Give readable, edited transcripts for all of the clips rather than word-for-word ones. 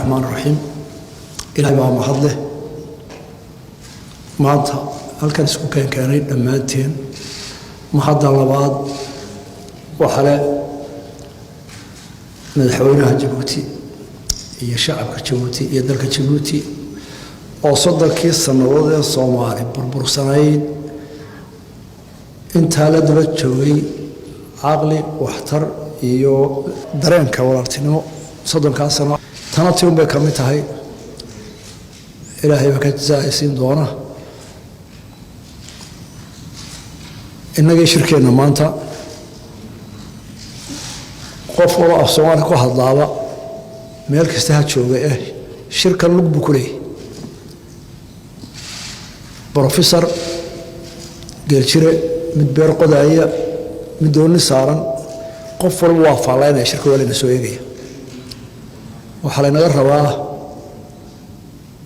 الرحمن الرحيم إلهي بقى محضله maanta halkan isku keenay dhammaanteen mahadda labaad waxa le madaxweynaha Djibouti iyo shacabka Djibouti iyo dalka Djibouti oo soddonkii sanadood ee Soomaali burbursanayd inta la daba joogay aqli waxtar iyo dareenka walaaltinimo soddonkaas sano tanati bay ka mid tahay ilaahay ka jazaaysiin doona inagii shirkeena maanta qof walba af Soomaali ku hadlaaba meel kasta ha jooga shirkan lug buu ku leeyahay professor geelchire mid beer qodaya mid dooni saaran qof walba waa faalaynaya shirka wala soo eegaya waxa la naga rabaa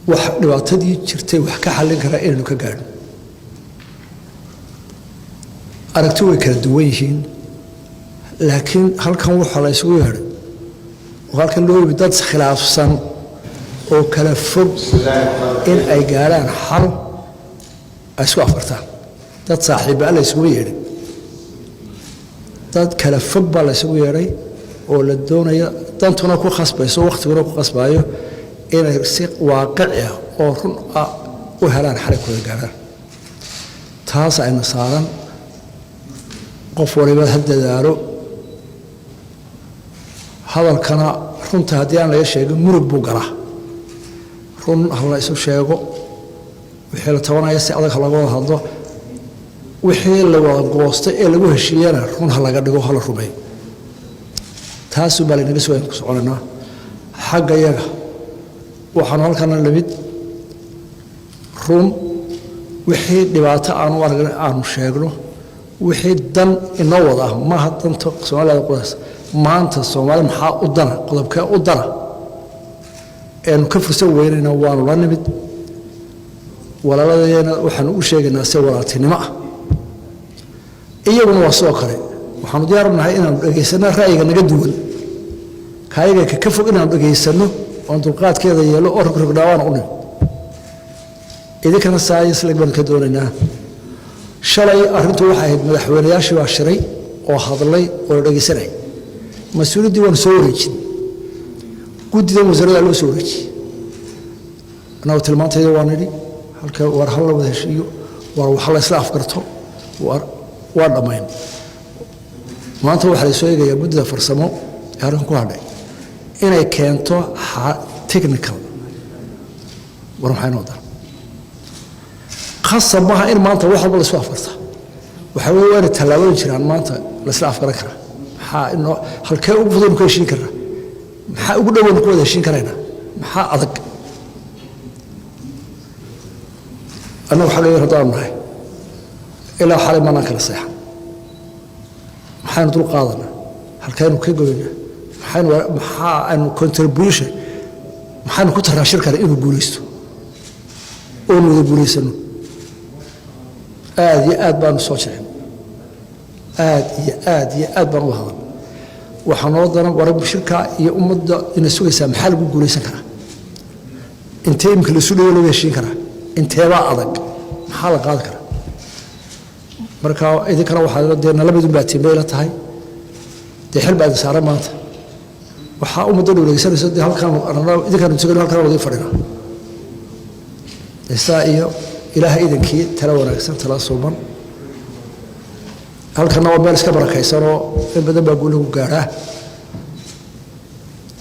wax dhibaatadii jirtay wax ka xallin kara inuu ka gaadho aragti way kala duwan yihiin laakiin halkan waxa la isugu yeeray halkan loo yimid dad khilaafsan oo kala fog in ay gaaraan xal ay isku afartaan dad saaxiib ah la isugu yeeray dad kala fog baa la isugu yeeray oo la doonayo dantuna ku khasbayso waqtiguna ku khasbayo inay si waaqici ah oo run ah u helaan xalkooda gaaraan taas ayna saaran qof waliba haddaaro hadalkana runta haddii aan laga sheegin murug buu galaa run hal isu sheego wixii la tabanaya si adag laga wada hadlo wixii la wada goostay ee lagu heshiiyana run hal laga dhigo hal rubay taas baa laga soo soconaa xagga yaga waxaan halkan la mid run wixii dhibaato aan sheegno wixii dan inoo wada ma hadanta Soomaaliya qodas maanta Soomaali maxaa u dana qodobka u dana ee ka fursan weynayna waan la nimid walaaladayna waxaan u sheegaynaa si walaaltinimo ah iyaguna waa soo kale waxaan diyaarnahay inaan dhageysano ra'yiga naga duwan kaayaga ka fog inaan dhageysano oo dulqaadkeeda yeelo oo rogrogdawaan u nimid idinkana saayis lagbaan ka doonaynaa shalay arintu waxa ahayd madaxweynayaashii waa shiray oo hadlay oo dhageysanay mas'uuliyadii waan soo wareejin guddiga wasaaradda loo soo wareejiyay anoo tilmaantayda waan nidhi halka war hal wada heshiiyo war waxa la isla afgarto waa dhamayn maanta waxa la soo eegaya guddida farsamo ee arrin ku hadhay inay keento technical war maxay noqdaan خاصة بها إن ما أنت واحد ولا سوى فرصة وحاول أن تلاوين شران ما أنت لسلاف كرا حا إنه هالكي أقول كل شيء كرا حا أقول له نقول شيء كرينا حا أذك أنا وحاجة يهضر معي إلا حال ما ناكل الصحة حا نطلق قاضنا هالكي نكيد قلنا حا إنه contribution حا نكتر شركة إنه بوليستو أولو بوليسنو آد بان صوتين آد بان وهذا وحنوضنا ورب شركة يا أمد إن السوق سامحال بقول يسكره أنت يمكن السوق ولا يشين كره أنت بقى عضك حالك عضك كره مركا إذا كانوا واحد ردينا لما يدون بعتين بيلة هاي تحل بعد سعر مات وحاء أمد ولا يسال يسد هل كانوا أنا إذا كانوا يسقون هل كانوا وظيفة فرنا إسرائيل إله إذا كي تلونا أكثر تلاصوما هل كان نوع مالس كبر كيسرو إن بدأ بقوله جاره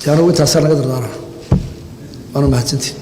كانوا يتحسن قدر دارا أنا ما هتنتي